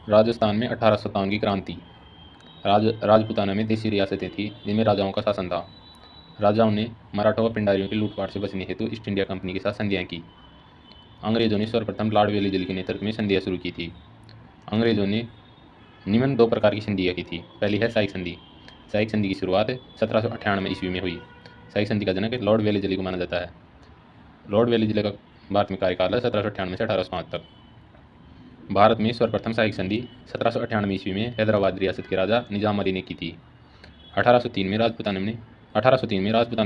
राजस्थान में 1857 की क्रांति। राजपूताना में देसी रियासतें थीं जिनमें राजाओं का शासन था। राजाओं ने मराठों व पिंडारियों की लूटपाट से बचने हेतु ईस्ट इंडिया कंपनी के साथ संधियाँ की। अंग्रेजों ने सर्वप्रथम लॉर्ड वेलिस्ली के नेतृत्व में संधियाँ शुरू की थी। अंग्रेजों ने निम्न दो प्रकार की संधियाँ की थी। पहली है साइक संधि। साइक संधि की शुरुआत 1798 ईस्वी में हुई। साइक संधि का जनक लॉर्ड वेलिस्ली को माना जाता है। लॉर्ड वेलिस्ली का भारत में कार्यकाल है 1798 से 1805 तक। भारत में सर्वप्रथम साइक संधि 1798 ईस्वी में हैदराबाद रियासत के राजा निजाम अली ने की थी। 1803 में राजपूताना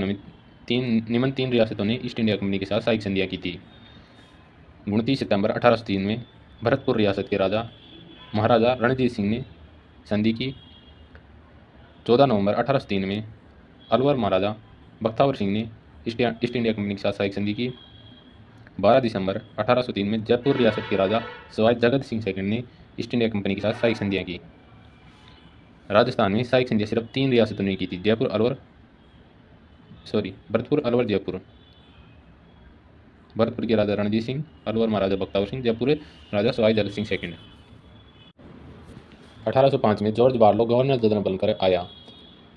में तीन रियासतों ने ईस्ट इंडिया कंपनी के साथ साइक संधियाँ की थी। 29 सितंबर 1803 में भरतपुर रियासत के राजा महाराजा रणजीत सिंह ने संधि की। 14 नवंबर 1803 में अलवर महाराजा बख्तावर सिंह ने ईस्ट इंडिया कंपनी के साथ साइक संधि की। 12 दिसंबर 1803 में जयपुर रियासत के राजा सवाई जगत सिंह सेकंड ने ईस्ट इंडिया कंपनी के साथ साइक संधियाँ की। राजस्थान में साइक संधियाँ सिर्फ 3 रियासतों ने की थी, भरतपुर, अलवर, जयपुर। भरतपुर के राजा रणजीत सिंह, अलवर महाराजा बख्तावर सिंह, जयपुर राजा सवाई जगत सिंह सेकंड। 1805 में जॉर्ज बार्लो गवर्नर जनरल बनकर आया।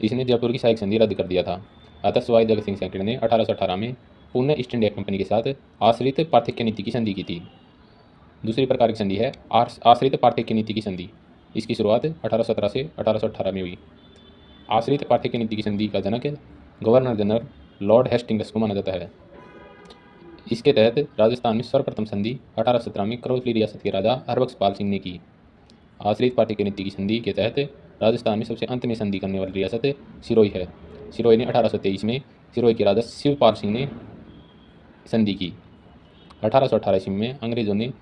इसने जयपुर की साइक संधि रद्द कर दिया था। अतः सवाई जगत सिंह सेकंड ने 1818 में पुनः ईस्ट इंडिया कंपनी के साथ आश्रित पार्थक्य नीति की संधि की थी। दूसरी प्रकार की संधि है आश्रित पार्थक्य नीति की संधि। इसकी शुरुआत 1817 से 1818 में हुई। आश्रित पार्थक्य नीति की संधि का जनक गवर्नर जनरल लॉर्ड हेस्टिंग्स को माना जाता है। इसके तहत राजस्थान में सर्वप्रथम संधि 1817 में करौली रियासत के राजा हरबख्शपाल सिंह ने की। आश्रित पार्थक्य नीति की संधि के तहत राजस्थान में सबसे अंत में संधि करने वाली रियासत सिरोही है। सिरोही ने 1823 में सिरोही के राजा शिवपाल सिंह ने संधि की। 1818 ईस्वी में अंग्रेजों ने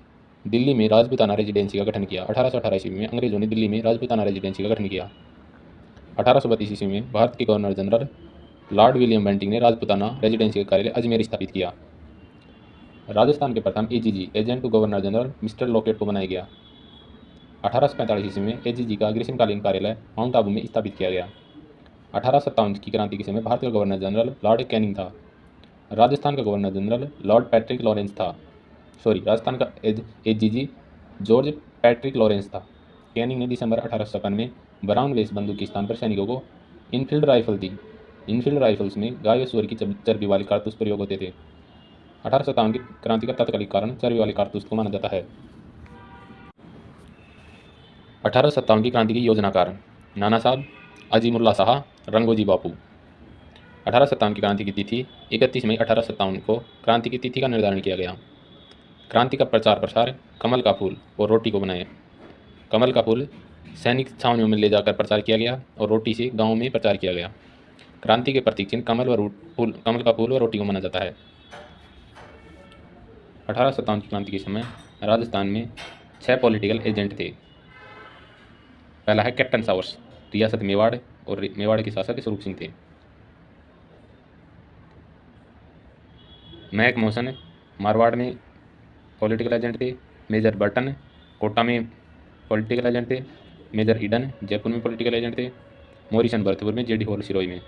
दिल्ली में राजपूताना रेजिडेंसी का गठन किया। 1818 ईस्वी में अंग्रेजों ने दिल्ली में राजपूताना रेजिडेंसी का गठन किया। 1832 ईस्वी में भारत के governor general lord William Bentinck ने राजपूताना रेजिडेंसी का कार्यालय अजमेर स्थापित किया। राजस्थान के प्रथम AGG agent to governor general mister Lockett को बनाया गया। 1845 ईस्वी में एजीजी का ग्रीष्मकालीन कार्यालय माउंट आबू में स्थापित किया गया। 1857 की क्रांति के समय भारत का गवर्नर जनरल लॉर्ड कैनिंग था। राजस्थान का governor general Lord Patrick Lawrence था। राजस्थान का एजीजी जॉर्ज पैट्रिक लॉरेंस था। कैनिंग ने दिसंबर 1856 में ब्राउन वेस बंदूक के स्थान पर सैनिकों को इनफील्ड राइफल दी। इनफील्ड राइफल्स में गाय और सूअर की चर्बी वाले कारतूस प्रयोग होते थे। 1857 की क्रांति का तत्कालिक कारण चर्बी वाले कारतूस को माना जाता है। 1857 की क्रांति के योजनाकार नाना साहब, अजीमुल्ला शाह, रंगोजी बापू। 1857 की क्रांति की तिथि 31 मई 1857 को क्रांति की तिथि का निर्धारण किया गया। क्रांति का प्रचार प्रसार कमल का फूल और रोटी को बनाए। कमल का फूल सैनिक छावनियों में ले जाकर प्रचार किया गया और रोटी से गांवों में प्रचार किया गया। क्रांति के प्रतीक चिन्ह कमल का फूल और रोटी को माना जाता है। 1857 की क्रांति के समय राजस्थान में 6 पॉलिटिकल एजेंट थे। पहला है कैप्टन सावर्स, रियासत मेवाड़, और मेवाड़ के शासक स्वरूप सिंह थे। मैक मोहसन मारवाड़ में पॉलिटिकल एजेंट थे। मेजर बर्टन कोटा में पॉलिटिकल एजेंट थे। मेजर ईडन जयपुर में पॉलिटिकल एजेंट थे। मोरिसन भरतपुर में, जेडी हॉल सिरोही में।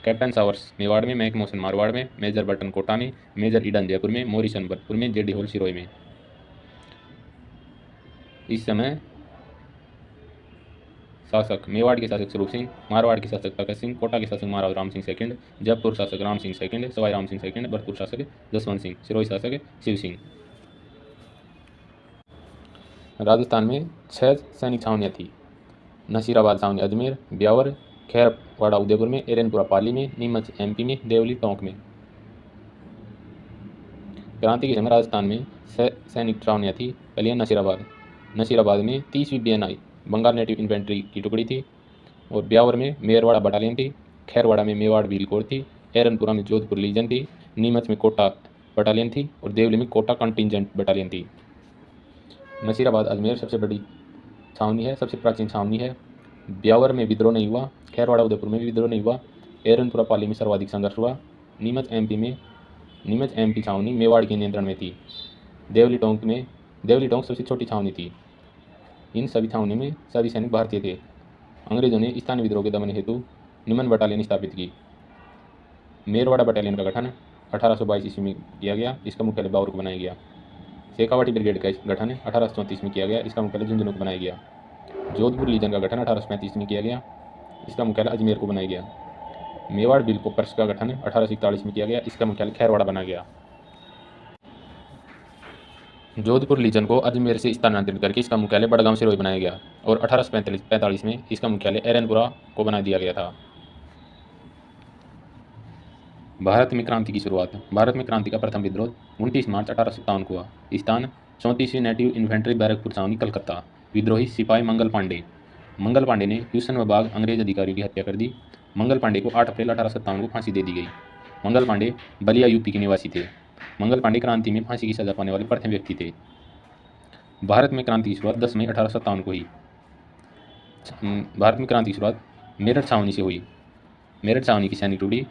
कैप्टन सावर्स मेवाड़ में, मैक मोहसन मारवाड़ में, मेजर बर्टन कोटा में, मेजर ईडन जयपुर में, मोरिसन भरतपुर में, जेडी हॉल सिरोही में। इस समय शासक मेवाड़ के शासक स्वरूप सिंह, मारवाड़ के शासक तखत सिंह, कोटा के शासक महाराज राम सिंह सेकंड, जयपुर शासक राम सिंह सेकंड, सवाई राम सिंह सेकंड, भरतपुर शासक जसवंत सिंह, सिरोही शासक शिव सिंह। राजस्थान में 6 सैनिक छावनियाँ थी। नसीराबाद छावनी अजमेर, ब्यावर, खैरवाड़ा उदयपुर में, एरनपुरा पाली में, नीमच एमपी में, देवली टोंक में। क्रांति के समय राजस्थान में 6 सैनिक छावनियाँ थी। पहली है नसीराबाद। नसीराबाद में 30वीं BNI बंगाल नेटिव इन्फेंट्री की टुकड़ी थी। और ब्यावर में मेरवाड़ा बटालियन थी। खैरवाड़ा में मेवाड़ व्हील कोर थी। एरनपुरा में जोधपुर लीजन थी। नीमच में कोटा बटालियन थी और देवली में कोटा कंटिजेंट बटालियन थी। नसीराबाद अजमेर सबसे बड़ी छावनी है, सबसे प्राचीन छावनी है। ब्यावर में विद्रोह नहीं हुआ। खैरवाड़ा उदयपुर में भी विद्रोह नहीं हुआ। एरनपुरा पाली में सर्वाधिक संघर्ष हुआ। नीमच एमपी छावनी मेवाड़ के नियंत्रण में थी। देवली टोंक सबसे छोटी छावनी थी। इन सभी छावनी में सभी सैनिक भारतीय थे। अंग्रेजों ने स्थानीय विद्रोह के दमन हेतु निमन बटालियन स्थापित की। मेरवाड़ा बटालियन का गठन 1822 ईस्वी में किया गया। इसका मुख्यालय बाबर को बनाया गया। शेखावाटी ब्रिगेड का गठन 1834 में किया गया, इसका मुख्यालय झुंझुनू को बनाया गया। जोधपुर लीजन का गठन 1835 में किया गया, इसका मुख्यालय अजमेर को बनाया गया। मेवाड़ बिल कॉपर्स का गठन 1841 में किया गया, इसका मुख्यालय खैरवाड़ा बनाया गया। जोधपुर लीजन को अजमेर से स्थानांतरित करके इसका मुख्यालय बड़गांव सिरोही बनाया गया और 1845 में इसका मुख्यालय एरनपुरा को बना दिया गया था। भारत में क्रांति की शुरुआत। भारत में क्रांति का प्रथम विद्रोह 29 मार्च 1857 को हुआ। स्थान 34वीं नेटिव इन्फेंट्री बैरकपुर छावनी, कलकत्ता। विद्रोही सिपाही मंगल पांडे। मंगल पांडे ने होशंगाबाद अंग्रेज अधिकारियों की हत्या कर दी। मंगल पांडे को 8 अप्रैल 1857 को फांसी दे दी गई। मंगल पांडे बलिया यूपी के निवासी थे। मंगल पांडे क्रांति में फांसी की सजा पाने वाले प्रथम व्यक्ति थे। भारत में क्रांति की शुरुआत 10 मई 1857 को हुई। भारत में क्रांति की शुरुआत मेरठ छावनी से हुई। मेरठ छावनी की सैनिक टुकड़ी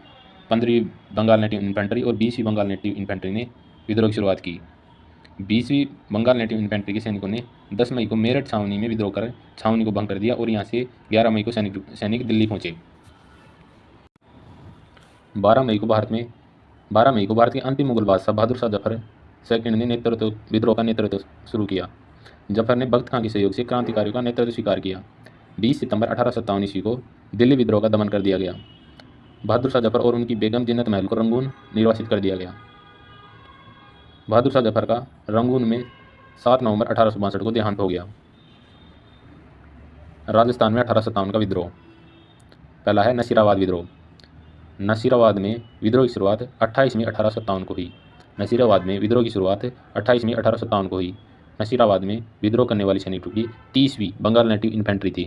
15वीं बंगाल नेटिव इन्फेंट्री और 20वीं बंगाल नेटिव इन्फेंट्री ने विद्रोह की शुरुआत की। 20वीं बंगाल नेटिव इन्फेंट्री के सैनिकों ने 10 मई को मेरठ छावनी में विद्रोह कर छावनी को भंग कर दिया और यहाँ से 11 मई को सैनिक दिल्ली पहुंचे। 12 मई को भारत के अंतिम मुगल बादशाह बहादुर शाह जफर सेकंड ने विद्रोह का नेतृत्व शुरू किया। जफर ने बख्त खां के सहयोग से क्रांतिकारियों का नेतृत्व स्वीकार किया। 20 सितंबर 1857 ईस्वी को दिल्ली विद्रोह का दमन कर दिया गया। बहादुर शाह जफर और उनकी बेगम जिन्नत महल को रंगून निर्वासित कर दिया गया। बहादुर शाह जफर का रंगून में 7 नवंबर 1862 को देहांत हो गया। राजस्थान में 1857 का विद्रोह। पहला है नसीराबाद विद्रोह। नसीराबाद में विद्रोह की शुरुआत 28 मई 1857 को हुई। नसीराबाद में विद्रोह की शुरुआत 28 मई 1857 को हुई। नसीराबाद में विद्रोह करने वाली सैनिक टुकड़ी 30वीं बंगाल नेटिव इन्फेंट्री थी।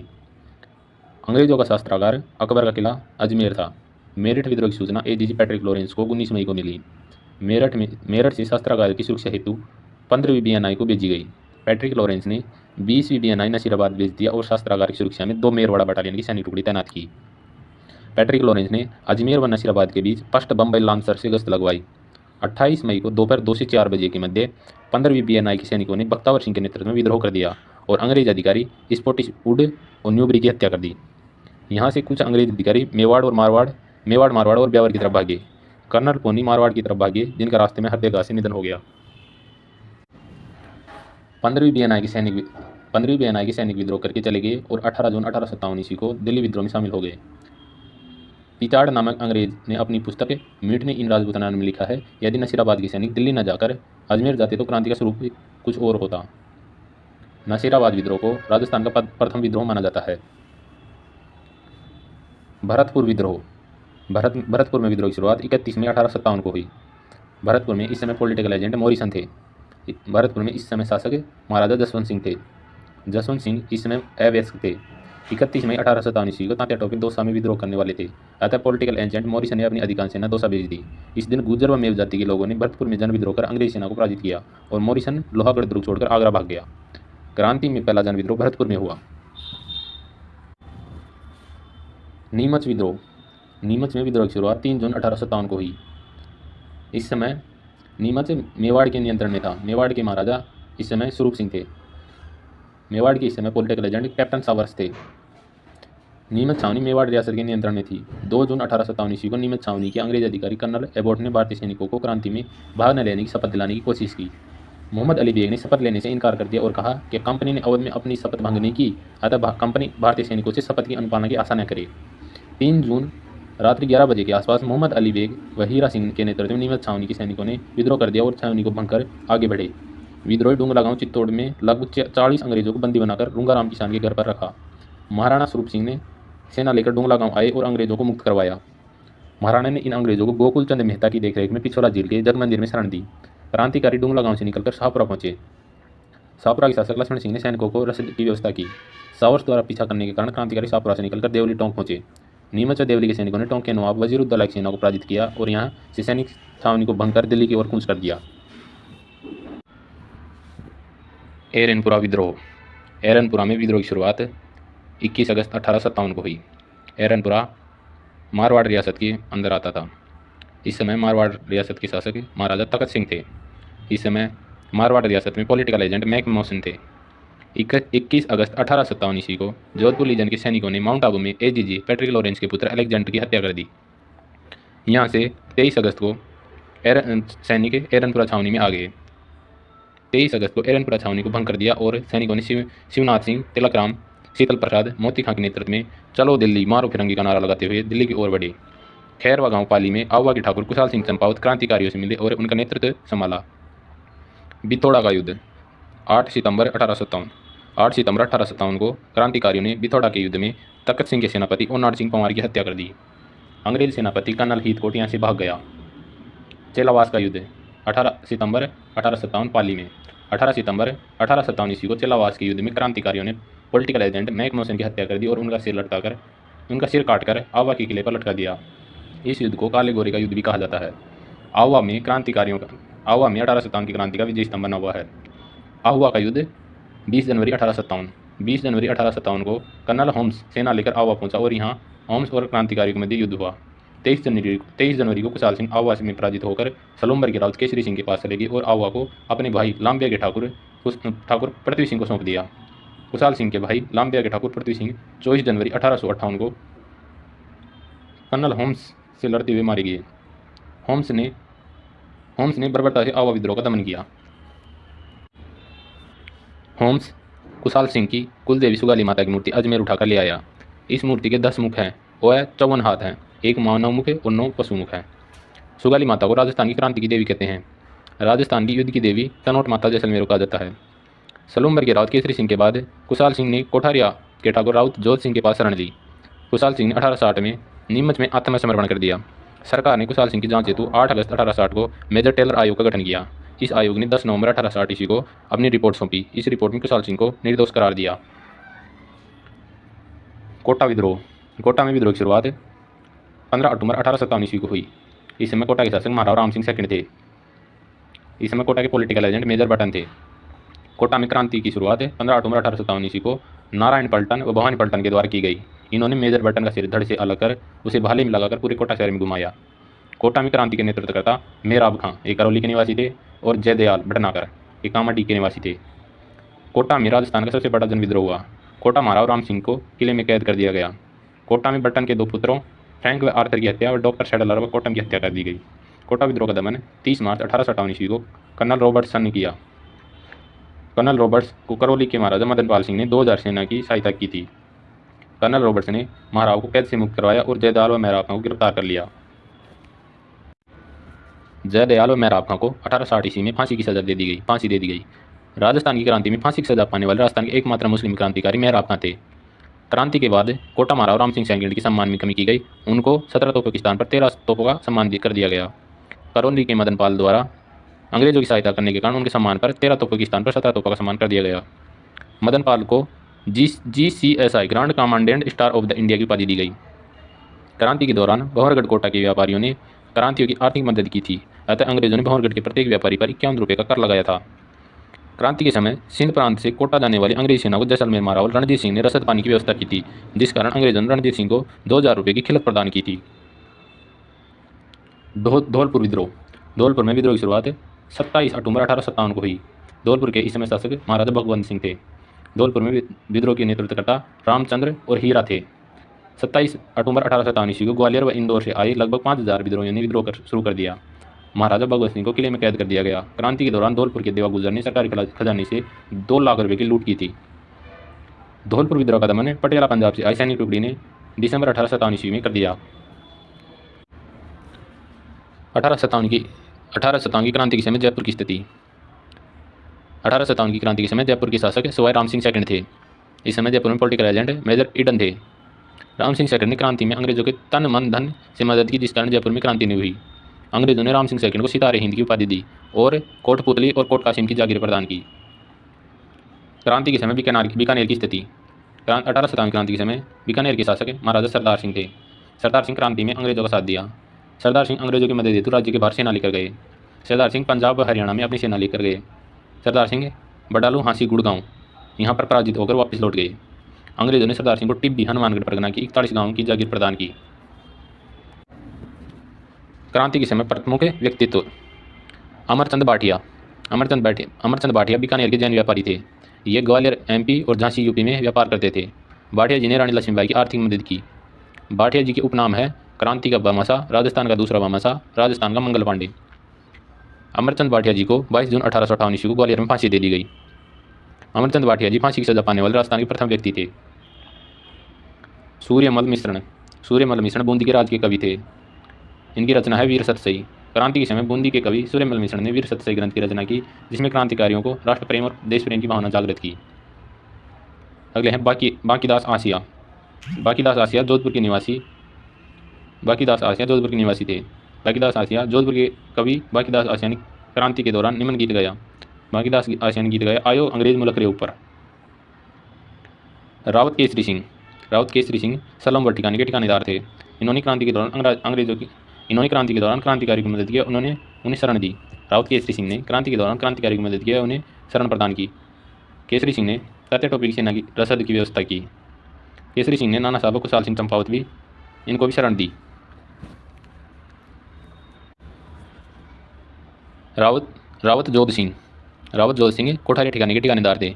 अंग्रेजों का शस्त्रागार अकबर का किला अजमेर था। मेरठ विद्रोह की सूचना एडीजी पैट्रिक लॉरेंस को 19 मई को मिली। मेरठ से शस्त्रागार की सुरक्षा हेतु 15वीं BNI को भेजी गई। पैट्रिक लॉरेंस ने 20वीं BNI नसीराबाद भेज दिया और शस्त्रागार की सुरक्षा में 2 मेरवाड़ा बटालियन की सैनिक टुकड़ी तैनात की। पैट्रिक लॉरेंस ने अजमेर व नसीराबाद के बीच 1st बम्बई लांसर से गश्त लगवाई। 28 मई को दोपहर 2 से 4 बजे के मध्य 15वीं BNI के सैनिकों ने बख्तावर सिंह के नेतृत्व में विद्रोह कर दिया और अंग्रेज अधिकारी स्पॉटिसवुड और न्यूबरी की हत्या कर दी। यहाँ से कुछ अंग्रेज अधिकारी मेवाड़ मारवाड़ और ब्यावर की तरफ भागे। कर्नल पोनी मारवाड़ की तरफ भागे, जिनका रास्ते में हृदयघात से निधन हो गया। 15वीं BNI के सैनिक विद्रोह करके चले गए और 18 जून 1857 ईस्वी को दिल्ली विद्रोह में शामिल हो गए। पिचाड़ नामक अंग्रेज ने अपनी पुस्तक मीट ने इन राजपूताना में लिखा है, यदि नसीराबाद के सैनिक दिल्ली न जाकर अजमेर जाते तो क्रांति का स्वरूप कुछ और होता। नसीराबाद विद्रोह को राजस्थान का प्रथम विद्रोह माना जाता है। भरतपुर विद्रोह। भरतपुर में विद्रोह की शुरुआत 31 मई 1857 को हुई। भरतपुर में इस समय पॉलिटिकल एजेंट मॉरिसन थे। भरतपुर में इस समय शासक महाराजा जसवंत सिंह थे। जसवंत सिंह इस समय अवयस्क थे। 31 मई 1857 ईस्वी को तात्या टोपे दौसा में विद्रोह करने वाले थे, अतः पॉलिटिकल एजेंट मॉरिसन ने अपनी अधिकांश सेना दौसा भेज दी। इस दिन गुर्जर व मेव जाति के लोगों ने भरतपुर में जन विद्रोह कर अंग्रेज सेना को पराजित किया और मॉरिसन लोहागढ़ दुर्ग छोड़कर आगरा भाग गया। क्रांति में पहला जन विद्रोह भरतपुर में हुआ। नीमच विद्रोह। नीमच में विद्रोह की शुरुआत 3 जून 1857 को हुई। इस समय नीमच मेवाड़ के नियंत्रण में था। मेवाड़ के महाराजा इस समय स्वरूप सिंह थे। मेवाड़ के इस समय पॉलिटिकल एजेंट कैप्टन सावर्स थे। नीमच छावनी मेवाड़ रियासत के नियंत्रण में थी। 2 जून 1857 ईस्वी को नीमच छावनी के अंग्रेज अधिकारी कर्नल एबोट ने भारतीय सैनिकों को क्रांति में भाग न लेने की शपथ दिलाने की कोशिश की। मोहम्मद अली बेग ने शपथ लेने से इनकार कर दिया और कहा कि कंपनी ने अवध में अपनी शपथ भंग नहीं की, अतः कंपनी भारतीय सैनिकों से शपथ की अनुपालना की आशा न करे। 3 जून रात्रि 11 बजे के आसपास मोहम्मद अली बेग व हीरा सिंह के नेतृत्व में नीमच छावनी के सैनिकों ने विद्रोह कर दिया और छावनी को भंग कर आगे बढ़े। विद्रोही डूंगला गांव चित्तौड़ में लगभग 40 अंग्रेजों को बंदी बनाकर रूंगाराम किसान के घर पर रखा। महाराणा स्वरूप सिंह ने सेना लेकर डूंगला गांव आए और अंग्रेजों को मुक्त करवाया। महाराणा ने इन अंग्रेजों को गोकुल चंद मेहता की देखरेख में पिछोला झील के जग मंदिर में शरण दी। क्रांतिकारी डूंगला गांव से निकलकर शाहपुरा पहुंचे। शाहपुरा के शासक लक्ष्मण सिंह ने सैनिकों को रसद की व्यवस्था की। सावर्स द्वारा पीछा करने के कारण क्रांतिकारी शाहपुरा से निकलकर देवली टोंक पहुंचे। नीमच और देवली के सैनिकों ने टोंक के नवाब वजीरुद्दौला की सेना को पराजित किया और यहाँ से सैनिक छावनी को भंग कर दिल्ली की ओर कूच कर दिया। एरनपुरा विद्रोह। एरनपुरा में विद्रोह की शुरुआत 21 अगस्त 1857 को हुई। एरनपुरा मारवाड़ रियासत के अंदर आता था। इस समय मारवाड़ रियासत के शासक महाराजा तखत सिंह थे। इस समय मारवाड़ रियासत में पॉलिटिकल एजेंट मैक मॉसन थे। 21 अगस्त 1857 ईस्वी को जोधपुर लीजन के सैनिकों ने माउंट आबू में एडीजी पैट्रिक लॉरेंस के पुत्र अलेक्जेंडर की हत्या कर दी। यहाँ से 23 अगस्त को सैनिक एरनपुरा छावनी में आ गए। 23 अगस्त को एरनपुरा छावनी को भंग कर दिया और सैनिकों ने शिवनाथ सिंह, तिलकराम, शीतल प्रसाद, मोती खां के नेतृत्व में चलो दिल्ली मारो फिरंगी का नारा लगाते हुए दिल्ली की ओर बढ़े। खैरवा गांव पाली में आवा के ठाकुर कुशाल सिंह चंपावत क्रांतिकारियों से मिले और उनका नेतृत्व संभाला। बिथोड़ा का युद्ध 8 सितंबर 1857। 8 सितंबर 1857 को क्रांतिकारियों ने बिथोड़ा के युद्ध में तखत सिंह के सेनापति ओनाड सिंह पंवार की हत्या कर दी। अंग्रेज सेनापति कर्नल हीथकोट यहाँ से भाग गया। चेलावास का युद्ध 18 सितंबर 1857 पाली में। 18 सितंबर 1857 ईस्वी को चेलावास के युद्ध में क्रांतिकारियों ने पॉलिटिकल एजेंट मैकमोहन की हत्या कर दी और उनका सिर काटकर आवा के किले पर लटका दिया। इस युद्ध को काले गोरे का युद्ध भी कहा जाता है। आवा में 1857 की क्रांति का विजय स्तंभ बना हुआ है। आहुआ का युद्ध 20 जनवरी 1857 को कर्नल होम्स सेना लेकर आवा पहुंचा और यहाँ होम्स और क्रांतिकारियों के मध्य युद्ध हुआ। 23 जनवरी को कुशाल सिंह आवा में पराजित होकर सलूम्बर के राउत केसरी सिंह के पास चले गए और आवा को अपने भाई लांबिया के ठाकुर पृथ्वी सिंह को सौंप दिया। कुशाल सिंह के भाई लांबिया के ठाकुर पृथ्वी सिंह 24 जनवरी 1858 को कर्नल होम्स से लड़ते हुए मारे गए। होम्स ने बर्बरता से आवा विद्रोह का दमन किया। होम्स कुशाल सिंह की कुलदेवी सुगाली माता की मूर्ति अजमेर उठाकर ले आया। इस मूर्ति के 10 मुख हैं, वह 54 हाथ हैं, 1 मानव मुख और 9 पशु मुख हैं। सुगाली माता को राजस्थान की क्रांति की देवी कहते हैं। राजस्थान की युद्ध की देवी तनोट माता जैसलमेर कहा जाता है। सलूम्बर के राउत केसरी सिंह के बाद कुशाल सिंह ने कोठारिया के ठाकुर राउत जोध सिंह के पास शरण ली। कुशाल सिंह ने 1860 में नीमच में आत्मसमर्पण कर दिया। सरकार ने कुशाल सिंह की जांच हेतु 8 अगस्त 1860 को मेजर टेलर आयोग का गठन किया। इस आयोग ने 10 नवंबर 1860 ईस्वी को अपनी रिपोर्ट सौंपी। इस रिपोर्ट में कुशाल सिंह को निर्दोष करार दिया। कोटा विद्रोह। कोटा में विद्रोह की शुरुआत 15 अक्टूबर 1857 ईस्वी को हुई। इस समय कोटा के शासक महाराव राम सिंह सेकंड थे। इस समय कोटा के पॉलिटिकल एजेंट मेजर बटन थे। कोटा में क्रांति की शुरुआत 15 अक्टूबर 1857 ईस्वी को नारायण पलटन व भवानी पलटन के द्वारा की गई। इन्होंने मेजर बटन का सिर धड़ से अलग कर उसे भाले में लगाकर पूरे कोटा शहर में घुमाया। कोटा में क्रांति के नेतृत्वकर्ता मेराब खां एक करौली के निवासी थे और जयदयाल भटनागर एक कामाडी के निवासी थे। कोटा में राजस्थान का सबसे बड़ा जन विद्रोह हुआ। कोटा महाराव राम सिंह को किले में कैद कर दिया गया। कोटा में बटन के 2 पुत्रों फ्रैंक व आर्थर की हत्या और डॉक्टर शेडलर व कोटम की हत्या कर दी गई। कोटा विद्रोह का दमन 30 मार्च 1857 ईस्वी को कर्नल रॉबर्ट्सन ने किया। कर्नल रॉबर्ट्स को करौली के महाराजा मदन पाल सिंह ने 2000 सेना की सहायता की थी। कर्नल रॉबर्ट्स ने महाराव को कैद से मुक्त करवाया और जयदयाल व मेहराब खां को गिरफ्तार कर लिया। जयदयाल व मेहराब खां को 1860 ईस्वी में फांसी दे दी गई। राजस्थान की क्रांति में फांसी की सजा पाने वाले राजस्थान के एकमात्र मुस्लिम क्रांतिकारी मेहराब खां थे। क्रांति के बाद कोटा महाराव राम सिंह सेकंड की सम्मान में कमी की गई। उनको 17 तोपों के स्थान पर 13 तोपों का सम्मान कर दिया गया। करौली के मदन पाल द्वारा अंग्रेजों की सहायता करने के कारण उनके सम्मान पर 13 तोपों के स्थान पर 17 तोपों का सम्मान कर दिया गया। मदन पाल को GCSI grand commandant star of the India की उपाधि दी गई। क्रांति के दौरान बहरगढ़ कोटा के व्यापारियों ने क्रांतियों की आर्थिक मदद की थी, अतः अंग्रेजों ने बहरगढ़ के प्रत्येक व्यापारी पर 51 रुपये का कर लगाया था। क्रांति के समय सिंध प्रांत से कोटा जाने वाली अंग्रेजी सेना को जैसलमेर महाराव रणजीत सिंह ने रसद पानी की व्यवस्था की थी, जिस कारण अंग्रेजों ने रणजीत सिंह को 2000 रुपये की खिलत प्रदान की थी। धौलपुर विद्रोह। धौलपुर में विद्रोह की शुरुआत 27 अक्टूबर 1857 को हुई। धौलपुर के इस समय शासक महाराजा भगवंत सिंह थे। धौलपुर में विद्रोह के नेतृत्वकर्ता रामचंद्र और हीरा थे। 27 अक्टूबर 1857 ईस्वी को ग्वालियर व इंदौर से आए लगभग 5000 विद्रोहियों ने विद्रोह शुरू कर दिया। महाराजा भगवत सिंह को किले में कैद कर दिया गया। क्रांति के दौरान धौलपुर के देवा गुजर ने सरकारी खजाने से 2 लाख रुपये की लूट की थी। धौलपुर विद्रोह का दमन पटियाला पंजाब से आई सैनिक टुकड़ी ने दिसंबर 1857 ईस्वी में कर दिया। 1857 की क्रांति के समय जयपुर की स्थिति। 1857 की क्रांति के समय जयपुर के शासक सवाई राम सिंह सेकंड थे। इस समय जयपुर में पॉलिटिकल एजेंट मेजर ईडन थे। राम सिंह सेकंड ने क्रांति में अंग्रेजों के तन मन धन से मदद की, जिस कारण जयपुर में क्रांति नहीं हुई। अंग्रेजों ने राम सिंह सेकंड को सितारे हिंद की उपाधि दी और कोटपुतली और कोट कासिम की जागीर प्रदान की। क्रांति के समय बीकानेर की स्थिति। 1857 क्रांति के समय बीकानेर के शासक महाराजा सरदार सिंह थे। सरदार सिंह क्रांति में अंग्रेजों का साथ दिया। सरदार सिंह अंग्रेजों की मदद हेतु राज्य के बाहर सेना लेकर गए। सरदार सिंह पंजाब व हरियाणा में अपनी सेना लेकर गए। सरदार सिंह बडालू, हांसी, गुड़गांव यहाँ पर पराजित होकर वापस लौट गए। अंग्रेजों ने सरदार सिंह को टिब्बी, हनुमानगढ़ परगना की 41 गांवों की जागीर प्रदान की। क्रांति के समय प्रमुख व्यक्तित्व। अमरचंद भाटिया बीकानेर के जैन व्यापारी थे। ये ग्वालियर MP और झांसी UP में व्यापार करते थे। भाटिया जी ने रानी लक्ष्मीबाई की आर्थिक मदद की। भाटिया जी के उपनाम है क्रांति का भामाशाह, राजस्थान का दूसरा भामाशाह, राजस्थान का मंगल पांडे। अमरचंद भाटिया जी को 22 जून 1858 ईस्वी को ग्वालियर में फांसी दे दी गई। अमरचंद भाटिया जी फांसी की सजा पाने वाले राजस्थान के प्रथम व्यक्ति थे। सूर्यमल मिश्रण बूंदी के राज के कवि थे। इनकी रचना है वीर सतसई। क्रांति के समय बूंदी के कवि सूर्यमल मिश्रण ने वीर सतसई ग्रंथ की रचना की, जिसमें क्रांतिकारियों को राष्ट्र प्रेम और देश प्रेम की भावना जागृत की। अगले हैं बाकीदास आसिया। बाकीदास आसिया जोधपुर के निवासी थे। बाकीदास आसिया जोधपुर के कवि बाकीदास आसिया ने क्रांति के दौरान निम्न गीत गाया। बाकीदास आसिया ने गीत गाया, आयो अंग्रेज मुल्क रे ऊपर। रावत केसरी सिंह सलम ठिकाने के ठिकानेदार थे। इन्होंने क्रांति के दौरान क्रांतिकारी की मदद की, उन्होंने उन्हें शरण दी। रावत केसरी सिंह ने क्रांति के दौरान क्रांतिकारी की मदद किया, उन्हें शरण प्रदान की। केसरी सिंह ने तात्या टोपे की सेना की रसद की व्यवस्था की। केसरी सिंह ने नाना साहब कुशाल सिंह चंपावत भी इनको भी शरण दी। रावत जोध सिंह कोठारी ठिकाने के ठिकानेदार थे।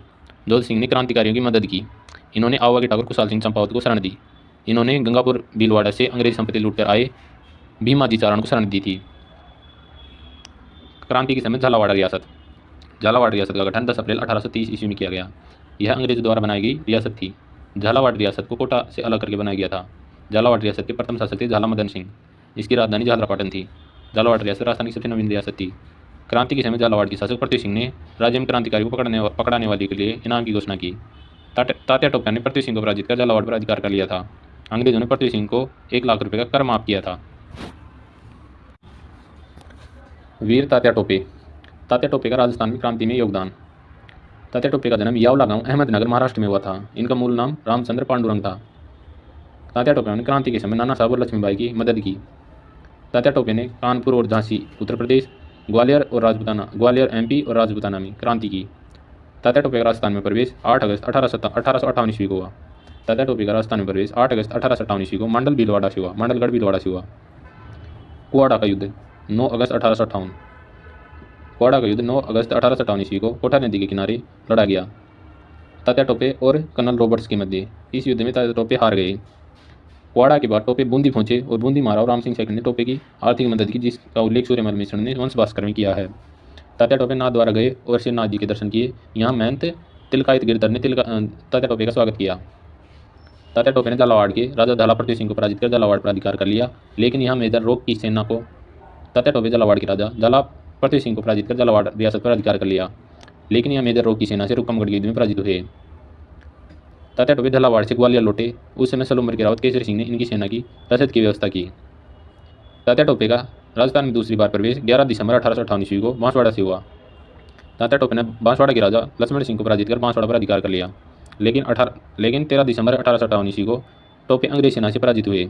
जोध सिंह ने क्रांतिकारियों की मदद की। इन्होंने आवा के ठाकुर कुशाल सिंह चंपावत को शरण दी। इन्होंने गंगापुर भीलवाड़ा से अंग्रेज संपत्ति लूटकर आए भीमाजी चारण को शरण दी थी। क्रांति के समय झालावाड़ रियासत का गठन 10 अप्रैल 1830 ईस्वी में किया गया। यह अंग्रेजों द्वारा बनाई गई रियासत थी। झालावाड़ रियासत को कोटा से अलग करके बनाया गया था। झालावाड़ रियासत के प्रथम शासक थे झाला मदन सिंह। इसकी राजधानी झालरापाटन थी। झालावाड़ रियासत राजस्थान की सबसे नवीन रियासत थी। क्रांति के समय झालावाड़ के शासक पृथ्वी सिंह ने राज्य में क्रांतिकारी को पकड़ाने वाले के लिए इनाम की घोषणा की। तात्या टोपे ने पृथ्वी सिंह को पराजित कर झालावाड़ पर अधिकार कर लिया था। अंग्रेजों ने पृथ्वी सिंह को 1 लाख रुपये का कर माफ किया था। वीर तात्या टोपे का राजस्थान में क्रांति में योगदान। तात्या टोपे का जन्म यावला गांव अहमदनगर महाराष्ट्र में हुआ था। इनका मूल नाम रामचंद्र पांडुरंग था। तात्या टोपे ने क्रांति के समय नाना साहब और लक्ष्मीबाई की मदद की। तात्या टोपे ने कानपुर और झांसी उत्तर प्रदेश, ग्वालियर MP और राजपूताना में क्रांति की। तात्या टोपे का राजस्थान में प्रवेश 8 अगस्त 1858 ईस्वी को हुआ। तात्या टोपे का राजस्थान में प्रवेश 8 अगस्त 1858 ईस्वी को मंडलगढ़ भीलवाड़ा से हुआ। कुआड़ा का युद्ध 9 अगस्त 1858 ईस्वी को कोठा नदी के किनारे लड़ा गया, तात्या टोपे और कर्नल रॉबर्ट्स के मध्य। इस युद्ध में तात्या टोपे हार गए। कुआड़ा के बाद टोपे बूंदी पहुंचे और बूंदी महाराव राम सिंह सेकंड ने टोपे की आर्थिक मदद की, जिसका उल्लेख सूर्यमल मिश्रण ने वंश भास्कर में किया है। तात्या टोपे नाथ द्वारा गए और श्रीनाथ जी के दर्शन किए। यहाँ महंत तिलकायत गिरधर ने तात्या टोपे का स्वागत किया। तात्या टोपे ने झालावाड़ के राजा झाला पृथ्वी सिंह को पराजित कर झालावाड़ पर अधिकार कर लिया, लेकिन यहाँ मेजर रोक की सेना को तात्या टोपे झालावाड़ के राजा झाला पृथ्वी सिंह को पराजित कर झालावाड़ रियासत पर अधिकार कर लिया, लेकिन यह मेजर रोक की सेना से रुकमगढ़ के युद्ध में पराजित हुए। तात्या टोपे झालावाड़ से ग्वालियर लौटे। उस समय सलूमर के रावत केसरी सिंह ने इनकी सेना की रसद की व्यवस्था की। तात्या टोपे का राजस्थान में दूसरी बार प्रवेश 11 दिसंबर 1858 ईस्वी को बांसवाड़ा से हुआ। तात्या टोपे ने बांसवाड़ा के राजा लक्ष्मण सिंह को पराजित कर बांसवाड़ा पर अधिकार कर लिया, लेकिन 13 दिसंबर 1858 ईस्वी को टोपे अंग्रेज सेना से पराजित हुए।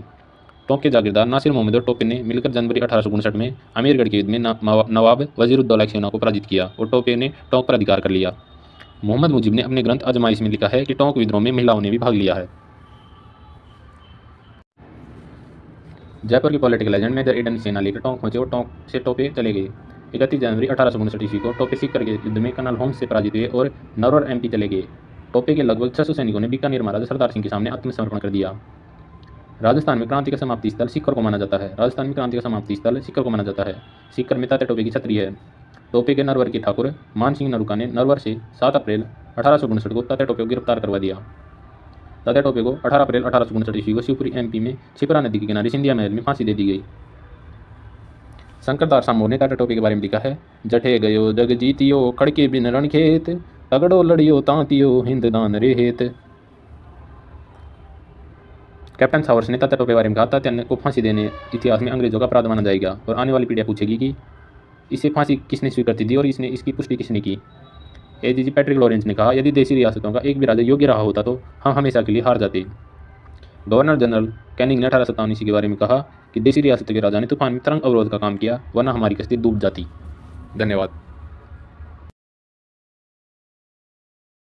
टोंक के जागीरदार नासिर मोहम्मद और टोपे ने मिलकर जनवरी 1859 में अमीरगढ़ के युद्ध में नवाब वजीरुद्दौला की सेना को पराजित किया और टोपे ने टोंक पर अधिकार कर लिया। मोहम्मद मुजीब ने अपने ग्रंथ अजमाइश में लिखा है कि टोंक विद्रोह में महिलाओं ने भी भाग लिया है। जयपुर के पॉलिटिकल एजेंट मेजर ईडन सेना लेकर टोंक पहुंचे और टोंक से टोपे चले गए। 31 जनवरी 1859 ईस्वी को टोपे सीकर के युद्ध में कर्नल होम्स से पराजित हुए और नरवर MP चले गए। टोपे के लगभग 600 सैनिकों ने बीकानेर महाराजा सरदार सिंह के सामने आत्मसमर्पण कर दिया। राजस्थान में क्रांति का समाप्ति स्थल सीकर को माना जाता है। सीकर में तात्या टोपे की छतरी है। टोपे के नरवर के ठाकुर मान सिंह नरूका ने नरवर से 7 अप्रैल 1859 को तात्या टोपे को गिरफ्तार करवा दिया। तात्या टोपे को 18 अप्रैल 1859 ईस्वी को शिवपुरी MP में छिपरा नदी के किनारे सिंधिया महल में फांसी दे दी गई। शंकरदास सामोर ने तात्या टोपे के बारे में लिखा है, जठे गयो जग जीतियो खड़के बिन रणखेत, तगड़ो लड़ियो तांतियो हिंद दान रेहेत। कैप्टन सावर्स ने तात्या टोपे के बारे में कहा, तात्या को फांसी देने इतिहास में अंग्रेजों का अपराध माना जाएगा और आने वाली पीढ़ियां पूछेगी कि इसे फांसी किसने स्वीकृति दी और इसकी पुष्टि किसने की। AGG पैट्रिक लॉरेंस ने कहा, यदि देशी रियासतों का एक भी राजा योग्य रहा होता तो हम हमेशा के लिए हार जाते। गवर्नर जनरल कैनिंग ने 1857 ईस्वी के बारे में कहा कि देशी रियासतों के राजा ने तूफान में तरंग अवरोध का काम किया, वरना हमारी कश्ती डूब जाती। धन्यवाद।